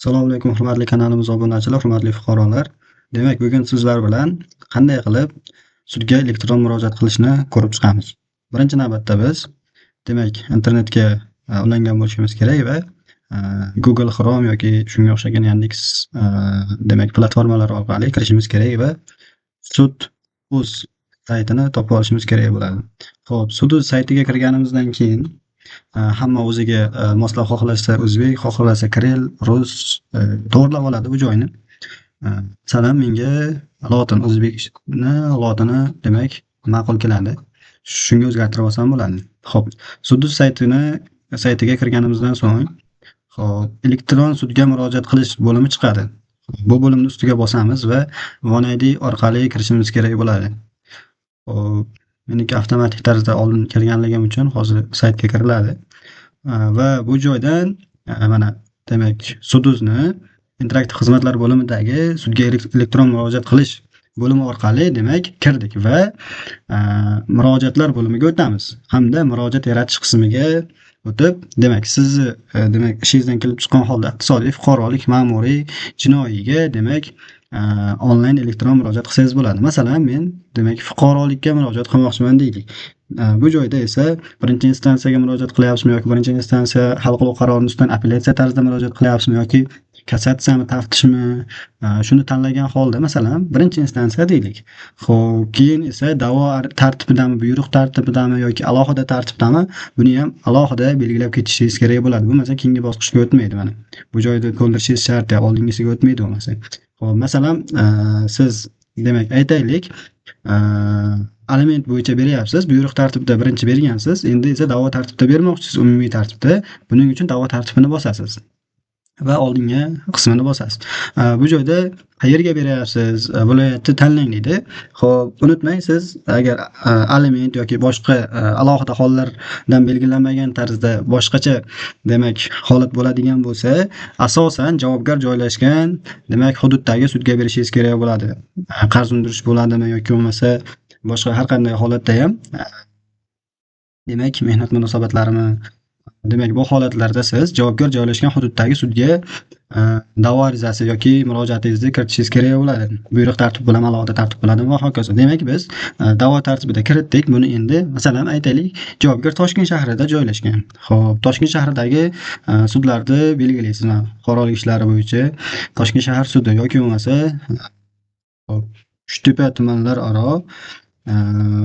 Assalomu alaykum, hurmatli kanalimiz obunachilar, hurmatli fuqarolar. Demak, bugun sizlar bilan qanday qilib sudga elektron murojaat qilishni ko'rib chiqamiz. Birinchi navbatda biz demak, internetga ulangan bo'lishimiz kerak va Google Chrome yoki shunga o'xshagan Yandex demak platformalar orqali kirishimiz kerak va sud.uz saytini topib olishimiz kerak bo'ladi. Xo'p, sud.uz saytiga kirganimizdan keyin hamma o'ziga moslab xohlasa o'zbek, xohlasa kiril, rus to'g'rilab oladi bu joyni. Masalan, menga lotin o'zbekni lotini demak ma'qul keladi. Shunga o'zgartirib olsam bo'ladi. Xo'p, sud.uz saytiga kirganimizdan so'ng, xo'p, elektron sudga murojaat qilish bo'limi chiqadi. Bu bo'limni ustiga bosamiz va OneID orqali kirishimiz kerak bo'ladi. Xo'p, meniki avtomatik tarzda oldin kirganligim uchun hozir saytga kiriladi. Va bu joydan mana demak sud.uz'ni interaktiv xizmatlar bo'limidagi sudga elektron murojaat qilish bo'limi orqali demak kirdik va murojaatlar bo'limiga o'tamiz hamda murojaat yaratish qismiga o'tib, demak sizni demak ishingizdan kelib chiqqan holda iqtisodiy, fuqarolik, ma'muriy, jinoiyga demak onlayn elektron murojaat qilsangiz bo'ladi. Masalan, men demak fuqarolikka murojaat qilmoqchiman deylik. Bu joyda esa birinchi instansiyaga murojaat qilyapsizmi yoki birinchi instansiya hal qiluvchi qarorini ustidan apellyatsiya tarzida murojaat qilyapsizmi yoki kassatsiyami, taftishmi, shuni tanlagan holda masalan birinchi instansiya deylik. Xo'p, keyin esa da'vo tartibidami, buyruq tartibidami yoki alohida tartibdami, buni ham alohida belgilab ketishingiz kerak bo'ladi. Bo'lmasa keyingi bosqichga o'tmaydi mana. Bu joyda to'ldirishingiz shart, oldingisiga o'tmaydi bo'lmasa. Xo'p, masalan, siz demak aytaylik, aliment bo'yicha beryapsiz, buyruq tartibida birinchi bergansiz, endi esa da'vo tartibida bermoqchisiz, umumiy tartibda. Buning uchun da'vo tartibini bosasiz va oldinga qismini bosasiz. Bu joyda qayerga beryapsiz, viloyatni tanlang deydi. Xo'p, unutmang, siz agar aliment yoki boshqa alohida hollardan belgilanmagan tarzda boshqacha demak holat bo'ladigan bo'lsa, asosan javobgar joylashgan demak hududdagi sudga berishingiz kerak bo'ladi. Qarz undirish bo'ladimi yoki bo'lmasa boshqa har qanday holatda ham demak mehnat munosabatlarimi, demak bu holatlarda siz javobgar joylashgan hududdagi sudga da'vo arizasi yoki murojaatingizni kiritishingiz kerak bo'ladi. Buyruq tartib bilan alohida tartib bilan va hokazo. Demak biz da'vo tartibida kiritdik. Buni endi masalan aytaylik, javobgar Toshkent shahrida joylashgan. Xo'p, Toshkent shahridagi sudlarni belgilaysiz. Fuqarolik ishlari bo'yicha Toshkent shahar sudi yoki bo'lmasa Uchtepa tumanlararo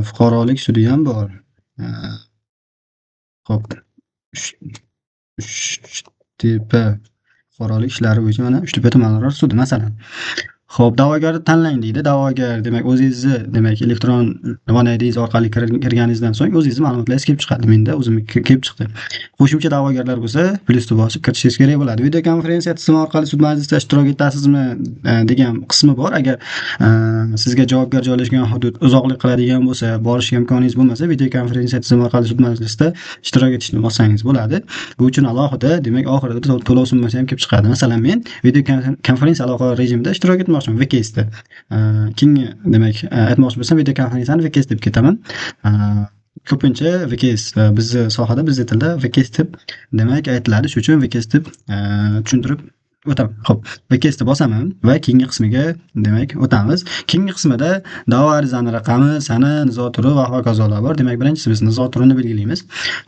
fuqarolik sudi ham bor. Xo'p, Uchtepa fuqarolik ishlari bo'yicha mana Uchtepa tumanlararo sudi masalan. Xo'p, da'vogarni tanlang deydi. Da'vogar demak o'zingizni demak elektron OneIDingiz orqali kirganingizdan so'ng o'zingizni ma'lumotlaringiz kelib chiqadi. Menda o'zimniki kelib chiqdi. Qo'shimcha da'vogarlar bo'lsa, plyusni bosib kiritishingiz kerak bo'ladi. Video konferensiya tizimi orqali sud majlisida ishtirok etasizmi degan qismi bor. Agar sizga javobgar joylashgan hudud uzoqlik qiladigan bo'lsa, borish imkoningiz bo'lmasa, video konferensiya tizimi orqali sud majlisida ishtirok etishni bossangiz bo'ladi. Bu uchun alohida demak oxirida to'lov summasi ham kelib chiqadi. Masalan, men video konferensiya aloqa rejimida ishtirok etmoqchiman VKSda. Keyingi demak aytmoqchi bo'lsam, video konferensiyani VKS deb ketaman. Ko'pincha VKS bizning sohada, bizning tilda VKS deb demak aytiladi. Shuning uchun VKS deb tushuntirib o'taman. Xo'p, VKSni bosaman va keyingi qismiga demak o'tamiz. Keyingi qismida da'vo arizani raqami, sana, nizo turi va hokazolar bor. Demak, birinchisi biz nizo turini belgilaymiz.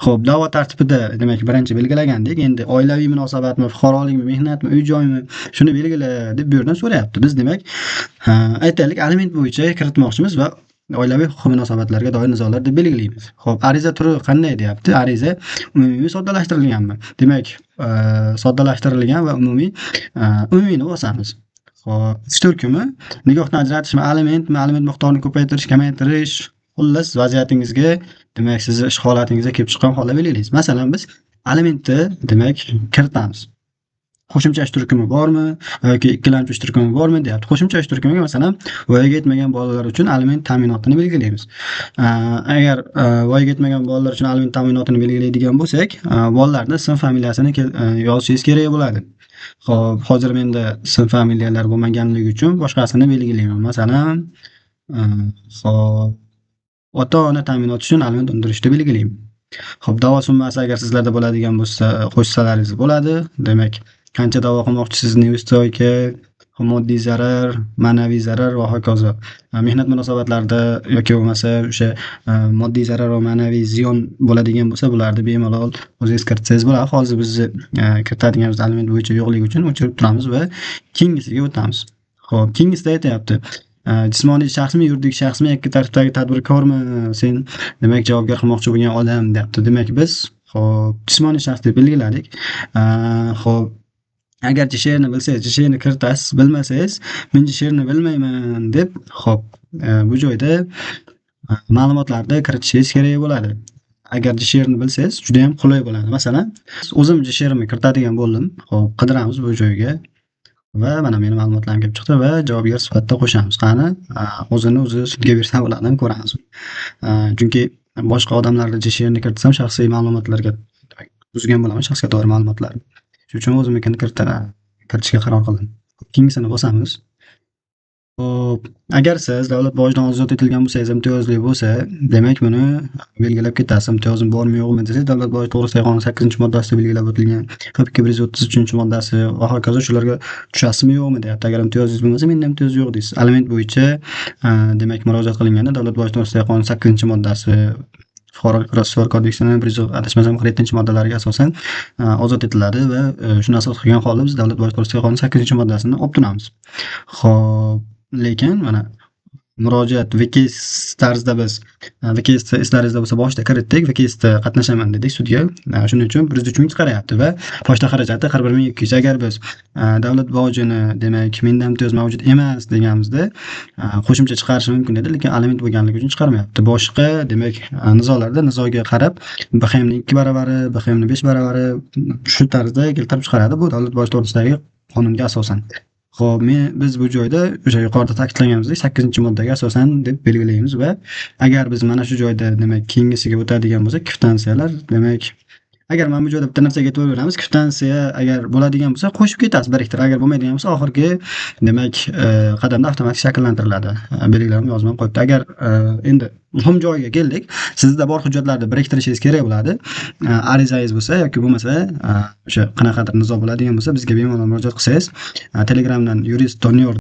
Xo'p, da'vo tartibida demak birinchi belgilagandik. Endi oilaviy munosabatmi, fuqarolikmi, mehnatmi, uy-joymi, shuni belgila deb bu yerdan so'rayapti. Biz demak aytaylik aliment bo'yicha kiritmoqchimiz va oilaviy huquq munosabatlarga doir nizolar deb belgilaymiz. Xo'p, ariza turi qanday deyapti? Ariza umumiy soddalashtirilganmi? Demak, soddalashtirilgan va umumiyni bosamiz. Xo'p, ish turkumi, nikohdan ajratishmi, alimentmi, aliment miqdorini ko'paytirish, kamaytirish, xullas vaziyatingizga, demak sizni ish holatingizga kelib chiqqan holda belgilaysiz. Masalan, biz alimentni demak kiritamiz. Qo'shimcha ish turkumi bormi yoki ikkilamchi ish turkumi bormi deyapti. Qo'shimcha ish turkumiga masalan voyaga yetmagan bolalar uchun aliment ta'minotini belgilaymiz. Agar voyaga yetmagan bolalar uchun aliment ta'minotini belgilaydigan bo'lsak, bolalarning ism familiyasini yozishingiz kerak bo'ladi. Xo'p, hozir menda ism familiyalar bo'lmaganligi uchun boshqasini belgilayman. Masalan, xo'p, ota-ona ta'minoti uchun aliment undirishni belgilayman. Xo'p, da'vo summasi agar sizlarda bo'ladigan bo'lsa, qo'shsalaringiz bo'ladi. Demak, qancha da'vo qilmoqchisiz universitetga, moddiy zarar, ma'naviy zarar va hokazo. Mehnat munosabatlarida yoki bo'lmasa o'sha moddiy zarar va ma'naviy ziyon bo'ladigan bo'lsa, bularni bemalol o'zingiz kiritsangiz bo'ladi. Hozir bizni kiritadiganimiz aliment bo'yicha yo'qligi uchun o'chirib turamiz va keyingisiga o'tamiz. Xo'p, keyingisida aytyapti. Jismoniy shaxsmi, yuridik shaxsmi, yakka tartibdagi tadbirkormi sen demak javobgar qilmoqchi bo'lgan odam deyapti. Demak biz xo'p jismoniy shaxs deb belgiladik. Xo'p agarchi she'rni bilsangiz she'rni kiritasiz, bilmasangiz men she'rni bilmayman deb xo'p bu joyda ma'lumotlarni kiritishingiz kerak bo'ladi. Agar she'rni bilsangiz juda ham qulay bo'ladi. Masalan, o'zim she'rimni kiritadigan bo'ldim. Xo'p, qidiramiz bu joyga. Va mana meni ma'lumotlarim kelib chiqdi va javobgar sifatida qo'shamiz. Qani, o'zini o'zi sudga bersa bo'ladimi, ko'ramiz. Chunki boshqa odamlarning she'rini kiritsam shaxsiy ma'lumotlarga buzgan bo'laman, shaxsga doir ma'lumotlar. Shuning uchun o'zimnikini kiritishga qaror qildim. Keyingisini bosamiz. Xo'p, agar siz davlat bojidan ozod etilgan bo'lsangiz, imtiyozli bo'lsa, demak buni belgilab ketasiz. Imtiyozim bormi yo'qmi desangiz, davlat boji to'g'risidagi qonun 8-moddasida belgilab o'tilgan 4233-moddasi va hokazo shularga tushasizmi yo'qmi deyapti. Agar imtiyozingiz bo'lmasa, menda imtiyoz yo'q deysiz. Aliment bo'yicha demak murojaat qilinganda davlat boji to'g'risidagi qonun 8-moddasi Fuqarolik protsessual kodeksining 167-moddalariga asosan ozod etiladi va shuni asos qilgan holda biz davlat boji to'g'risidagi qonun 8-moddasini olib turamiz. Xo'p, lekin mana murojaat VKS tarzida biz VKS eslaringizda bo'lsa boshida kiritdik, VKSda qatnashaman dedik sudga. Shuning uchun 103 ming chiqaryapti va pochta xarajati har 1200. Agar biz davlat bojini demak menda imtiyoz mavjud emas deganimizda qo'shimcha chiqarishi mumkin edi, lekin aliment bo'lganligi uchun chiqarmayapti. Boshqa demak nizolarda nizoga qarab BXMning 2 baravari, BXMning 5 baravari shu tarzda keltirib chiqaradi. Bu davlat boji to'g'risidagi qonunga asosan. Xo'p, biz bu joyda o'sha yuqorida ta'kidlaganimizdek 8-moddaga asosan deb belgilaymiz va agar biz mana shu joyda demak keyingisiga o'tadigan bo'lsak, kvittansiyalar demak agar mana bu joyda bitta narsaga e'tibor beramiz, kvittansiya agar bo'ladigan bo'lsa qo'shib ketasiz biriktir. Agar bo'lmaydigan bo'lsa oxirgi demak qadamda avtomatik shakllantiriladi. Belgilarni yozmay qo'yibdi. Agar endi muhim joyiga keldik. Sizda bor hujjatlarni biriktirishingiz kerak bo'ladi. Arizangiz bo'lsa yoki bo'lmasa o'sha qanaqadir nizo bo'ladigan bo'lsa bizga bemalol murojaat qilsangiz, Telegramdan Yurist Doniyor.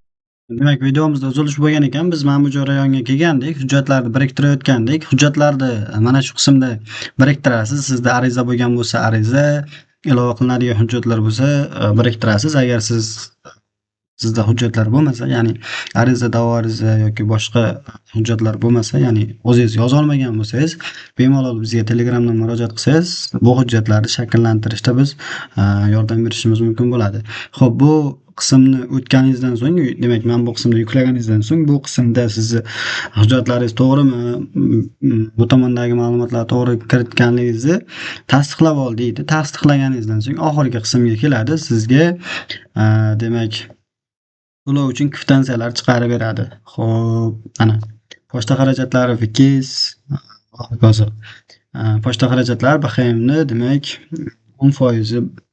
Demak, videomizda uzilish bo'lgan ekan. Biz mana bu jarayonga kelgandik, hujjatlarni biriktirayotgandik. Hujjatlarni mana shu qismda biriktirasiz. Sizda ariza bo'lgan bo'lsa, ariza, ilova qilinadigan hujjatlar bo'lsa, biriktirasiz. Agar sizda hujjatlar bo'lmasa, ya'ni ariza, da'vo ariza yoki boshqa hujjatlar bo'lmasa, ya'ni o'zingiz yoza olmagan bo'lsangiz, bemalol bizga Telegramdan murojaat qilsangiz, bu hujjatlarni shakllantirishda biz yordam berishimiz mumkin bo'ladi. Xo'p, bu qismni o'tganingizdan so'ng, demak, men bu qismni yuklaganingizdan so'ng bu qismda sizni hujjatlaringiz to'g'rimi, bu tomondagi ma'lumotlar to'g'ri kiritganligingizni tasdiqlab ol deydi. Tasdiqlaganingizdan so'ng oxirgi qismga keladi. Sizga demak to'lov uchun kvittansiyalar chiqarib beradi. Xo'p, ana pochta xarajatlari VKS hokazo. Pochta xarajatlari BXMni demak 10%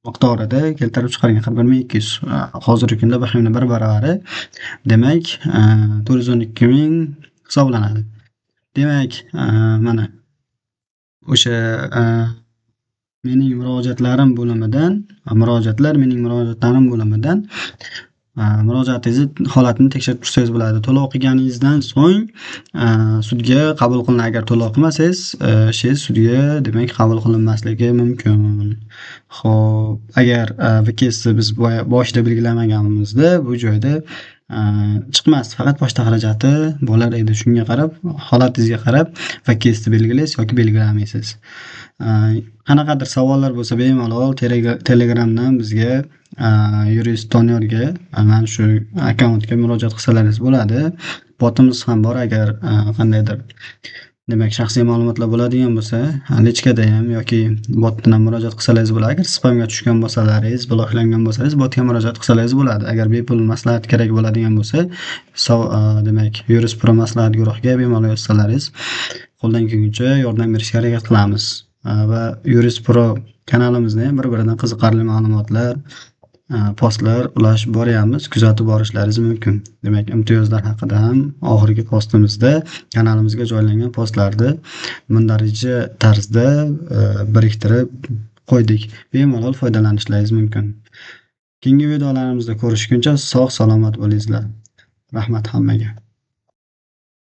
miqdorida keltirib chiqargan 1200. Hozirgi kunda BXMning 1 baravari demak 412 ming hisoblanadi. Demak, mana o'sha mening murojaatlarim bo'limidan, mening murojaatlarim bo'limidan murojaatingizni holatini tekshirib tursangiz bo'ladi. To'lov qilganingizdan so'ng sudga qabul qilinadi. Agar to'lov qilmasangiz, ishingiz sudga demak qabul qilinmasligi mumkin. Xo'p, agar VKSni biz boshida belgilamaganimizda bu joyda chiqmasdi, faqat pochta xarajati bo'lar edi. Shunga qarab, holatingizga qarab VKSni belgilaysiz yoki belgilamaysiz. Qanaqadir savollar bo'lsa bemalol Telegramdan bizga Yurist Doniyorga mana shu akkauntga murojaat qilsalaringiz bo'ladi. Botimiz ham bor, agar qandaydir demak shaxsiy ma'lumotlar bo'ladigan bo'lsa, lechkada ham yoki botdan ham murojaat qilsalaringiz bo'ladi. Agar spamga tushgan bo'lsalaringiz, bloklangan bo'lsangiz, botga murojaat qilsalaringiz bo'ladi. Agar bepul maslahat kerak bo'ladigan bo'lsa, demak Yurist Pro maslahat guruhiga bemalol yozsalaringiz, qo'ldan kelguncha yordam berishga harakat qilamiz. Va Yurist Pro kanalimizda ham bir-biridan qiziqarli ma'lumotlar, postlar ulashib boryapmiz. Kuzatib borishlaringiz mumkin. Demak, imtiyozlar haqida ham oxirgi postimizda kanalimizga joylangan postlarni mundarija tarzda biriktirib qo'ydik. Bemalol foydalanishlaringiz mumkin. Keyingi videolarimizda ko'rishguncha sog' salomat bo'lingizlar. Rahmat hammaga.